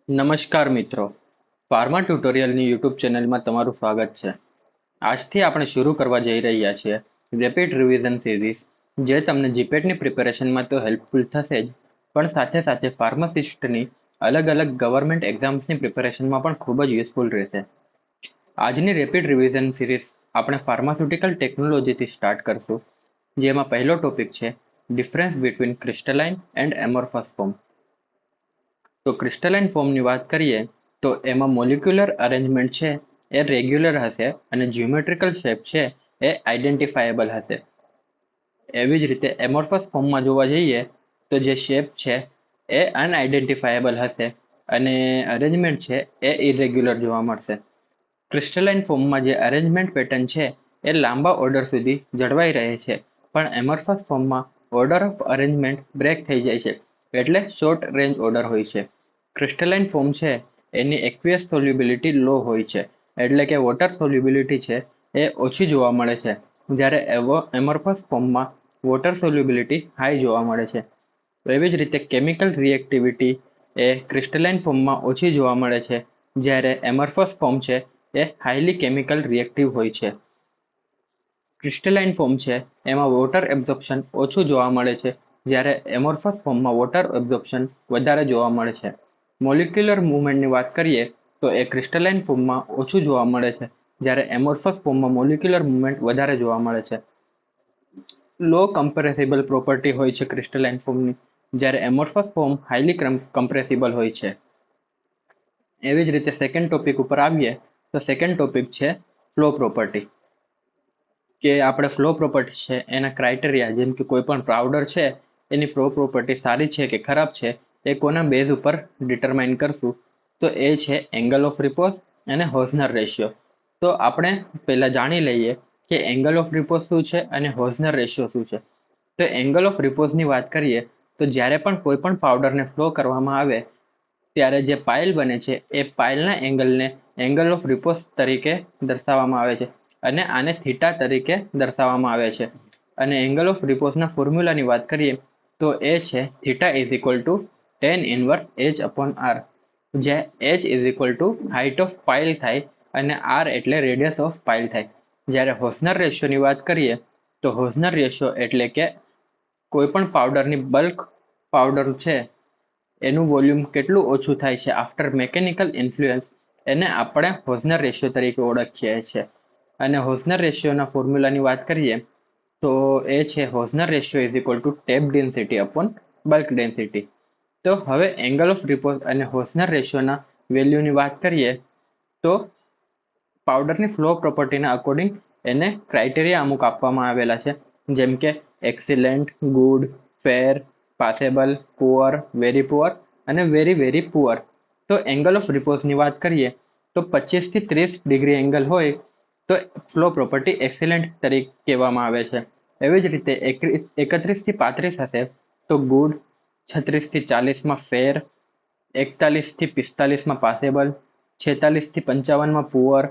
નમસ્કાર મિત્રો, pharma ટ્યુટોરિયલની YouTube ચેનલમાં તમારું સ્વાગત છે. આજથી આપણે શરૂ કરવા જઈ રહ્યા છીએ રેપિડ રિવિઝન સિરીઝ, જે તમને જીપેટની પ્રિપેરેશનમાં તો હેલ્પફુલ થશે જ, પણ સાથે સાથે ફાર્માસિસ્ટની અલગ અલગ ગવર્મેન્ટ એક્ઝામ્સની પ્રિપેરેશનમાં પણ ખૂબ જ યુઝફુલ રહેશે. આજની રેપિડ રિવિઝન સિરીઝ આપણે ફાર્માસ્યુટિકલ ટેકનોલોજીથી સ્ટાર્ટ કરશું, જેમાં પહેલો ટોપિક છે difference between crystalline and એમોર્ફસ form. તો ક્રિસ્ટલાઇન ફોર્મની વાત કરીએ તો એમાં મોલિક્યુલર અરેન્જમેન્ટ છે એ રેગ્યુલર હશે અને જ્યોમેટ્રિકલ શેપ છે એ આઈડેન્ટિફાયેબલ હશે. એવી જ રીતે એમોર્ફસ ફોર્મમાં જોવા જઈએ તો જે શેપ છે એ અનઆઇડેન્ટિફાયેબલ હશે અને અરેન્જમેન્ટ છે એ ઇરેગ્યુલર જોવા મળશે. ક્રિસ્ટલાઇન ફોર્મમાં જે અરેન્જમેન્ટ પેટર્ન છે એ લાંબા ઓર્ડર સુધી જળવાઈ રહે છે, પણ એમોર્ફસ ફોર્મમાં ઓર્ડર ઓફ અરેન્જમેન્ટ બ્રેક થઈ જાય છે, એટલે શોર્ટ રેન્જ ઓર્ડર હોય છે. ક્રિસ્ટલાઇન ફોર્મ છે એની એક્વિયસ સોલ્યુબિલિટી લો હોય છે, એટલે કે વોટર સોલ્યુબિલિટી છે એ ઓછી જોવા મળે છે, જ્યારે એમોર્ફસ ફોર્મમાં વોટર સોલ્યુબિલિટી હાઈ જોવા મળે છે. એવી જ રીતે કેમિકલ રિએક્ટિવિટી એ ક્રિસ્ટલાઇન ફોર્મમાં ઓછી જોવા મળે છે, જ્યારે એમોર્ફસ ફોર્મ છે એ હાઈલી કેમિકલ રિએક્ટિવ હોય છે. ક્રિસ્ટલાઇન ફોર્મ છે એમાં વોટર એબ્ઝોર્પ્શન ઓછું જોવા મળે છે, જ્યારે એમોર્ફસ ફોર્મમાં વોટર એબ્ઝોર્પ્શન વધારે જોવા મળે છે. મોલિક્યુલર મૂવમેન્ટની વાત કરીએ તો એ ક્રિસ્ટલાઇન ફોર્મમાં ઓછું જોવા મળે છે, જ્યારે એમોર્ફસ ફોર્મમાં મોલિક્યુલર મૂવમેન્ટ વધારે જોવા મળે છે. લો કમ્પ્રેસિબલ પ્રોપર્ટી હોય છે ક્રિસ્ટલાઇન ફોર્મની, જ્યારે એમોર્ફસ ફોર્મ હાઈલી કમ્પ્રેસિબલ હોય છે. એવી જ રીતે સેકન્ડ ટોપિક ઉપર આવીએ તો સેકન્ડ ટોપિક છે ફ્લો પ્રોપર્ટી. કે આપણે ફ્લો પ્રોપર્ટી છે એના ક્રાઇટેરિયા, જેમ કે કોઈ પણ પાવડર છે એની ફ્લો પ્રોપર્ટી સારી છે કે ખરાબ છે એ કોના બેઝ ઉપર ડિટરમાઇન કરશું, તો એ છે એંગલ ઓફ રિપોઝ અને હોઝનર રેશિયો. તો આપણે પહેલા જાણી લઈએ કે એંગલ ઓફ રિપોઝ શું છે અને હોઝનર રેશિયો શું છે. તો એંગલ ઓફ રિપોઝની વાત કરીએ તો જ્યારે પણ કોઈ પણ પાવડરને ફ્લો કરવામાં આવે ત્યારે જે પાઇલ બને છે એ પાઇલના એંગલને એંગલ ઓફ રિપોઝ તરીકે દર્શાવવામાં આવે છે, અને આને થીટા તરીકે દર્શાવવામાં આવે છે. અને એંગલ ઓફ રિપોઝના ફોર્મ્યુલાની વાત કરીએ તો એ છે theta is equal to tan inverse H upon R, જ્યાં H is equal to height of pile થાય અને આર એટલે રેડિયસ ઓફ પાઇલ થાય. જ્યારે હોઝનર રેશિયોની વાત કરીએ તો હોઝનર રેશિયો એટલે કે કોઈ પણ પાવડરની બલ્ક પાવડર છે એનું વોલ્યુમ કેટલું ઓછું થાય છે આફ્ટર મેકેનિકલ ઇન્ફ્લુઅન્સ, એને આપણે હોઝનર રેશિયો તરીકે ઓળખીએ છીએ. અને હોઝનર રેશિયોના ફોર્મ્યુલાની વાત કરીએ તો એ છે Hausner ratio is equal to tap density upon bulk density. તો હવે એંગલ ઓફ રિપોઝ અને હોઝનર રેશિયોના વેલ્યુની વાત કરીએ તો પાવડરની ફ્લો પ્રોપર્ટીના અકોર્ડિંગ એને ક્રાઇટેરિયા અમુક આપવામાં આવેલા છે, જેમ કે એક્સિલેન્ટ, ગુડ, ફેર, પાસેબલ, પુઅર, વેરી પુઅર અને વેરી વેરી પુઅર. તો એંગલ ઓફ રિપોઝની વાત કરીએ તો 25 થી 30 ડિગ્રી એંગલ હોય તો ફ્લો પ્રોપર્ટી એક્સિલેન્ટ તરીકે કહેવામાં આવે છે. એવી જ રીતે 31 થી 35 હશે તો ગુડ, 36 થી 40માં ફેર, 41 થી 45માં પાસેબલ, 46 થી 55માં પુઅર,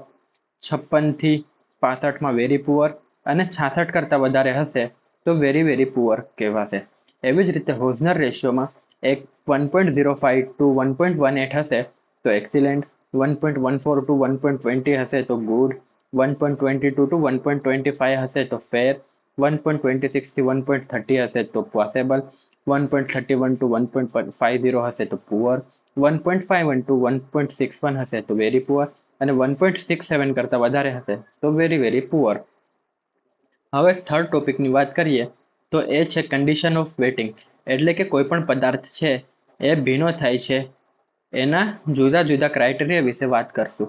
56 થી 65માં વેરી પુઅર અને 66 કરતાં વધારે હશે તો વેરી વેરી પુઅર કહેવાશે. એવી જ રીતે હોઝનર રેશિયોમાં એક 1.05 ટુ 1.18 હશે તો એક્સિલેન્ટ, 1.14 ટુ 1.20 હશે તો ગુડ, 1.22 ટુ 1.25 હશે તો ફેર, 1.26 થી 1.30 હશે તો પોસેબલ, 1.31 ટુ 1.50 હશે તો પુઅર, 1.51 ટુ 1.61 હશે તો વેરી પુઅર અને 1.67 કરતાં વધારે હશે તો વેરી વેરી પુઅર. હવે થર્ડ ટોપિકની વાત કરીએ તો એ છે કન્ડિશન ઓફ વેટિંગ, એટલે કે કોઈ પણ પદાર્થ છે એ ભીનો થાય છે એના જુદા જુદા ક્રાઇટેરિયા વિશે વાત કરશું.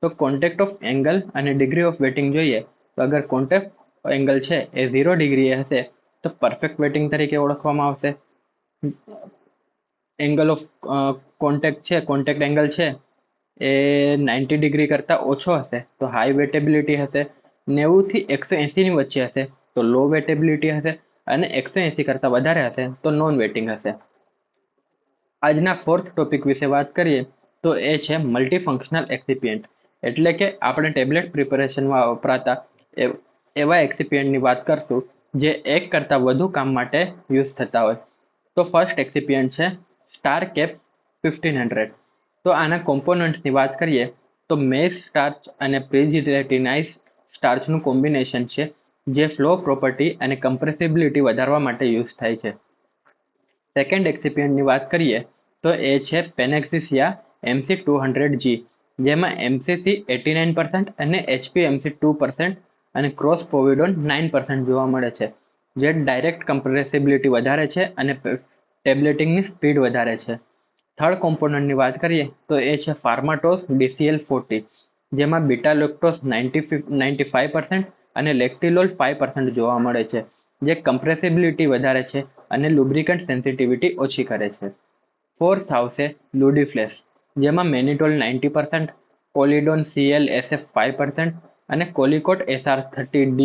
તો કોન્ટેક્ટ ઓફ એંગલ અને ડિગ્રી ઓફ વેટિંગ જોઈએ તો અગર કોન્ટેક્ટ એંગલ છે એ 0 ડિગ્રી હશે તો પરફેક્ટ વેટિંગ તરીકે ઓળખવામાં આવશે. એંગલ ઓફ કોન્ટેક્ટ એંગલ છે એ 90 ડિગ્રી કરતાં ઓછો હશે તો હાઈ વેટેબિલિટી હશે, 90 થી 180ની વચ્ચે હશે તો લો વેટેબિલિટી હશે અને 180 કરતાં વધારે હશે તો નોન વેટિંગ હશે. આજના ફોર્થ ટોપિક વિશે વાત કરીએ તો એ છે મલ્ટીફંક્શનલ એક્સિપિયન્ટ, એટલે કે આપણે ટેબ્લેટ પ્રિપેરેશનમાં વપરાતા એવા એક્સિપિયન્ટની વાત કરશું જે એક કરતાં વધુ કામ માટે યુઝ થતા હોય. તો ફર્સ્ટ એક્સિપિયન્ટ છે સ્ટાર કેપ 1500. તો આના કોમ્પોનન્ટ્સની વાત કરીએ તો મેઇઝ સ્ટાર્ચ અને પ્રીજિલેટિનાઇઝ સ્ટાર્ચનું કોમ્બિનેશન છે જે ફ્લો પ્રોપર્ટી અને કમ્પ્રેસિબિલિટી વધારવા માટે યુઝ થાય છે. સેકન્ડ એક્સિપિયન્ટની વાત કરીએ તો એ છે પેનેક્સિસિયા MC200G, જેમાં MCC 89% અને HPMC 2% અને ક્રોસ પોવિડોન 9% જોવા મળે છે, જે ડાયરેક્ટ કમ્પ્રેસિબિલિટી વધારે છે અને ટેબ્લેટિંગની સ્પીડ વધારે છે. થર્ડ કોમ્પોનન્ટની વાત કરીએ તો એ છે ફાર્માટોસ DCL40, જેમાં બીટા લેક્ટોસ 95% અને લેક્ટિલોલ 5% જોવા મળે છે, જે કમ્પ્રેસિબિલિટી વધારે છે અને લુબ્રિકન્ટ સેન્સિટિવિટી ઓછી કરે છે. ફોર્થ આવશે લુડિફ્લેસ, જેમાં મેનિટોલ 90%, કોલિડોન CLSF 5% અને કોલિકોટ SR30D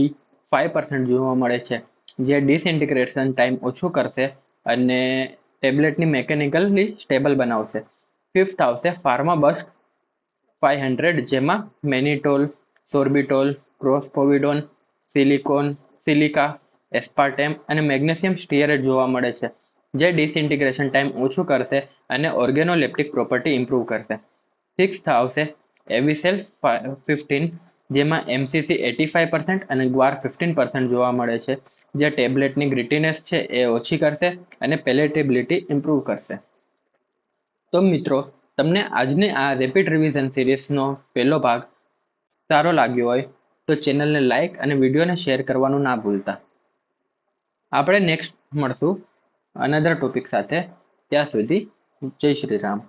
5% જોવા મળે છે, જે ડિસઇન્ટિગ્રેશન ટાઈમ ઓછું કરશે અને ટેબ્લેટની મેકેનિકલી સ્ટેબલ બનાવશે. ફિફ્થ આવશે ફાર્માબસ્ટ 500, જેમાં મેનિટોલ, સોર્બિટોલ, ક્રોસપોવિડોન, સિલિકા, એસ્પાર્ટેમ અને મેગ્નેશિયમ સ્ટીયરેટ જોવા મળે છે, જે ડિસઇન્ટિગ્રેશન ટાઈમ ઓછું કરશે અને ઓર્ગેનોલેપ્ટિક પ્રોપર્ટી ઇમ્પ્રૂવ કરશે. સિક્સ્થ આવશે એવિસેલ 15, જેમાં MCC 85% અને ગ્વાર 15% જોવા મળે છે, જે ટેબ્લેટની ગ્રિટીનેસ છે એ ઓછી કરશે અને પેલેટેબિલિટી ઇમ્પ્રૂવ કરશે. તો મિત્રો, તમને આજની આ રેપિડ રિવિઝન સિરીઝનો પહેલો ભાગ સારો લાગ્યો હોય તો ચેનલને લાઇક અને વિડીયોને શેર કરવાનું ના ભૂલતા. આપણે નેક્સ્ટ મળશું અનધર ટોપિક સાથે. ત્યાં સુધી જય શ્રી રામ.